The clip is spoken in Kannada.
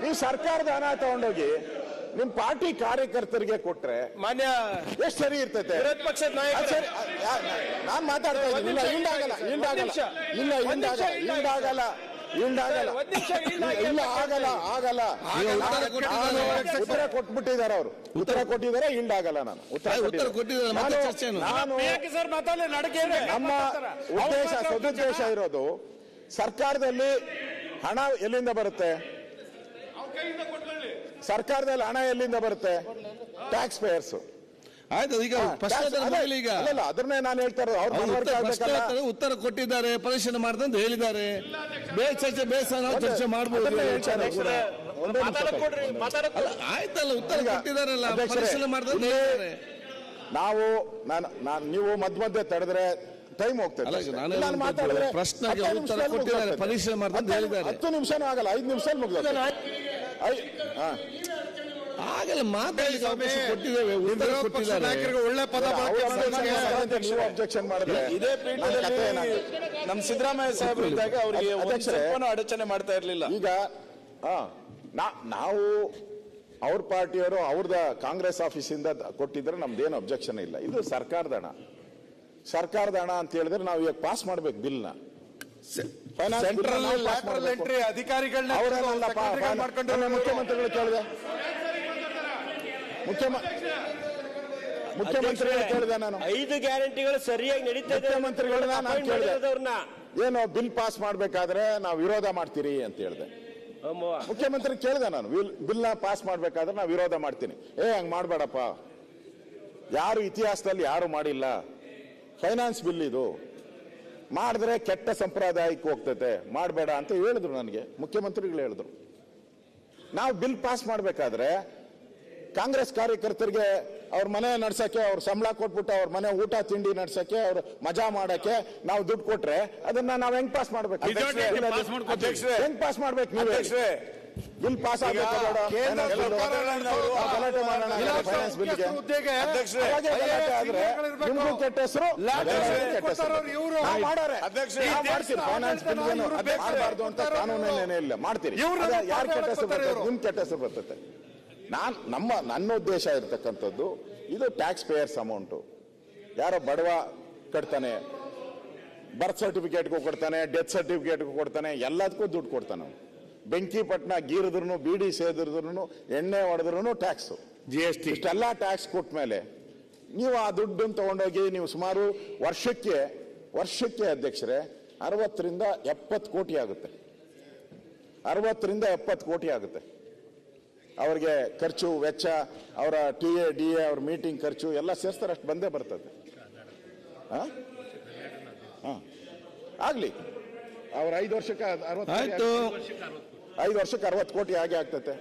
ನೀವು ಸರ್ಕಾರದ ಹಣ ತಗೊಂಡೋಗಿ ನಿಮ್ ಪಾರ್ಟಿ ಕಾರ್ಯಕರ್ತರಿಗೆ ಕೊಟ್ರೆ ಮಾನ್ಯ ಎಷ್ಟು ಸರಿ ಇರ್ತೈತೆ? ವಿರೋಧ ಪಕ್ಷದ ನಾಯಕರು ನಾನ್ ಮಾತಾಡ್ತಾ ಇದ್ದೀನಿ. ಇಲ್ಲ ಆಗಲ್ಲ. ಉತ್ತರ ಕೊಟ್ಬಿಟ್ಟಿದ್ದಾರೆ ಅವರು. ಉತ್ತರ ಕೊಟ್ಟಿದ್ದಾರೆ. ಹಿಂಡಾಗಲ್ಲ. ನಾನು ಉತ್ತರ ಕೊಟ್ಟಿದ್ದಾರೆ. ನಮ್ಮ ಉದ್ದೇಶ ಸದುದ್ದೇಶ ಇರೋದು ಸರ್ಕಾರದಲ್ಲಿ ಹಣ ಎಲ್ಲಿಂದ ಬರುತ್ತೆ? ಸರ್ಕಾರದಲ್ಲಿ ಹಣ ಎಲ್ಲಿಂದ ಬರುತ್ತೆ? Tax payers. ಆಯ್ತು. ಈಗ ಅಲ್ಲ, ಅದನ್ನೇ ನಾನು ಹೇಳ್ತಾ ಇರೋದು. ಅವ್ರು ಉತ್ತರ ಕೊಟ್ಟಿದ್ದಾರೆ, ಪರಿಶೀಲನೆ ಮಾಡ್ದೆ ಅಂತ ಹೇಳಿದ್ದಾರೆ. ಚರ್ಚೆ ಮಾಡಬಹುದು. ಆಯ್ತಲ್ಲ, ಉತ್ತರ ಕೊಟ್ಟಿದ್ದಾರಲ್ಲ, ಪರಿಶೀಲನೆ ಮಾಡ್ದೆ ಅಂತ ಹೇಳಿದ್ದಾರೆ. ನೀವು ಮಧ್ಯೆ ತಡೆದ್ರೆ ಟೈಮ್ ಹೋಗ್ತದೆ. ನಾನು ಮಾತಾಡಿದ್ರೆ ಪ್ರಶ್ನೆಗೆ ಉತ್ತರ ಕೊಟ್ಟಿದ್ದಾರೆ, ಪರಿಶೀಲನೆ ಮಾಡ್ದೆ ಅಂತ ಹೇಳಿದ್ದಾರೆ. 10 ನಿಮಿಷನೂ ಆಗಲ್ಲ, 5 ನಿಮಿಷ ಮುಗಿದ ಆಗಲ್ಲ. ಮಾತಾಡಲಿಕ್ಕೆ ಅವಕಾಶ ಕೊಟ್ಟಿದ್ದೇವೆ. ಒಳ್ಳೆ ಪದ ನೀವು ಅಬ್ಜೆಕ್ಷನ್ ಮಾಡಿದ್ರೆ ಇದೇ ಪೀಠದಲ್ಲಿ ನಮ್ಮ ಸಿದ್ದರಾಮಯ್ಯ ಸಾಹೇಬರು ಇದ್ದಾಗ ಅವರಿಗೆ ಅಡಚಣೆ ಮಾಡ್ತಾ ಇರ್ಲಿಲ್ಲ. ಈಗ ನಾವು ಅವ್ರ ಪಾರ್ಟಿಯವರು ಅವ್ರದ ಕಾಂಗ್ರೆಸ್ ಆಫೀಸಿಂದ ಕೊಟ್ಟಿದ್ರೆ ನಮ್ದೇನು ಅಬ್ಜೆಕ್ಷನ್ ಇಲ್ಲ. ಇದು ಸರ್ಕಾರದ ಹಣ. ಸರ್ಕಾರದ ಹಣ ಅಂತ ಹೇಳಿದ್ರೆ ನಾವು ಈಗ ಪಾಸ್ ಮಾಡ್ಬೇಕು ಬಿಲ್ನ. ಸೆಂಟ್ರಲ್ ಲ್ಯಾಟರಲ್ ಎಂಟ್ರಿ ಅಧಿಕಾರಿಗಳನ್ನ ಮುಖ್ಯಮಂತ್ರಿಗಳು ಕೇಳಿದೆ. ಮುಖ್ಯಮಂತ್ರಿಗಳು ಕೇಳಿದೆ ನಾನು. 5 ಗ್ಯಾರಂಟಿಗಳು ಸರಿಯಾಗಿ ನಡೀತಾ ಇದೆ. ಮುಖ್ಯಮಂತ್ರಿಗಳನ್ನ ನಾನು ಕೇಳಿದೆ, ಏನು ಬಿಲ್ ಪಾಸ್ ಮಾಡ್ಬೇಕಾದ್ರೆ ನಾವು ವಿರೋಧ ಮಾಡ್ತೀರಿ ಅಂತ ಹೇಳಿದೆ. ಮುಖ್ಯಮಂತ್ರಿ ಕೇಳಿದೆ ನಾನು, ಬಿಲ್ ಪಾಸ್ ಮಾಡ್ಬೇಕಾದ್ರೆ ನಾವು ವಿರೋಧ ಮಾಡ್ತೀನಿ. ಹಂಗ್ ಮಾಡ್ಬೇಡಪ್ಪ, ಯಾರು ಇತಿಹಾಸದಲ್ಲಿ ಯಾರು ಮಾಡಿಲ್ಲ. ಫೈನಾನ್ಸ್ ಬಿಲ್ ಇದು, ಮಾಡಿದ್ರೆ ಕೆಟ್ಟ ಸಂಪ್ರದಾಯಕ್ಕೆ ಹೋಗ್ತೈತೆ, ಮಾಡಬೇಡ ಅಂತ ಹೇಳಿದ್ರು ನನಗೆ. ಮುಖ್ಯಮಂತ್ರಿಗಳು ಹೇಳಿದ್ರು. ನಾವು ಬಿಲ್ ಪಾಸ್ ಮಾಡ್ಬೇಕಾದ್ರೆ ಕಾಂಗ್ರೆಸ್ ಕಾರ್ಯಕರ್ತರಿಗೆ ಅವ್ರ ಮನೆ ನಡ್ಸಕ್ಕೆ, ಅವ್ರ ಸಂಬಳ ಕೊಟ್ಬಿಟ್ಟು ಅವ್ರ ಮನೆ ಊಟ ತಿಂಡಿ ನಡ್ಸಕ್ಕೆ, ಅವ್ರ ಮಜಾ ಮಾಡಕ್ಕೆ ನಾವು ದುಡ್ಡು ಕೊಟ್ರೆ ಅದನ್ನ ನಾವ್ ಹೆಂಗ್ ಪಾಸ್ ಮಾಡ್ಬೇಕು? ಹೆಂಗ್ ಪಾಸ್ ಮಾಡ್ಬೇಕು? ನೀವೇ ಬಿಲ್ ಪಾಸ್ ಆಗಬೇಕು. ಗಲಾಟೆ ಮಾಡೋಣ ಫೈನಾನ್ಸ್ ಬಿಲ್ಗೆ. ನಿಮ್ಗೂ ಕೆಟ್ಟ ಹೆಸರು, ಫೈನಾನ್ಸ್ ಬಿಲ್ ಮಾಡಬಾರ್ದು ಅಂತ ಕಾನೂನೇನೇ ಇಲ್ಲ, ಮಾಡ್ತೀರಿ. ಯಾರು ಕೆಟ್ಟ ಹೆಸರು ಬರ್ತದೆ? ನಿಮ್ ಕೆಟ್ಟ ಹೆಸರು ಬರ್ತದೆ. ನನ್ನ ಉದ್ದೇಶ ಇರ್ತಕ್ಕಂಥದ್ದು ಇದು ಟ್ಯಾಕ್ಸ್ ಪೇಯರ್ಸ್ ಅಮೌಂಟು. ಯಾರೋ ಬಡವ ಕಟ್ತಾನೆ, ಬರ್ತ್ ಸರ್ಟಿಫಿಕೇಟ್ಗೂ ಕೊಡ್ತಾನೆ, ಡೆತ್ ಸರ್ಟಿಫಿಕೇಟ್ಗೂ ಕೊಡ್ತಾನೆ, ಎಲ್ಲದಕ್ಕೂ ದುಡ್ಡು ಕೊಡ್ತಾನೆ. ಬೆಂಕಿ ಪಟ್ಟಣ ಗೀರಿದ್ರು, ಬೀಡಿ ಸೇದಿದ್ರು, ಎಣ್ಣೆ ಹೊಡೆದ್ರು ಟ್ಯಾಕ್ಸ್, GST ಇಷ್ಟೆಲ್ಲ ಟ್ಯಾಕ್ಸ್ ಕೊಟ್ಟ ಮೇಲೆ ನೀವು ಆ ದುಡ್ಡನ್ನು ತಗೊಂಡೋಗಿ ನೀವು ಸುಮಾರು ವರ್ಷಕ್ಕೆ ಅಧ್ಯಕ್ಷರೇ 60 ರಿಂದ 70 ಕೋಟಿ ಆಗುತ್ತೆ. 60 ರಿಂದ 70 ಕೋಟಿ ಆಗುತ್ತೆ. ಅವ್ರಿಗೆ ಖರ್ಚು ವೆಚ್ಚ, ಅವರ TA DA ಅವ್ರ ಮೀಟಿಂಗ್ ಖರ್ಚು ಎಲ್ಲ ಸೇರಿಸ್ತಾರೆ, ಅಷ್ಟು ಬಂದೇ ಬರ್ತದೆ. ಆಗ್ಲಿ, ಅವ್ರ 5 ವರ್ಷಕ್ಕೆ 60 ಕೋಟಿ ಆಗೇ ಆಗ್ತತೆ.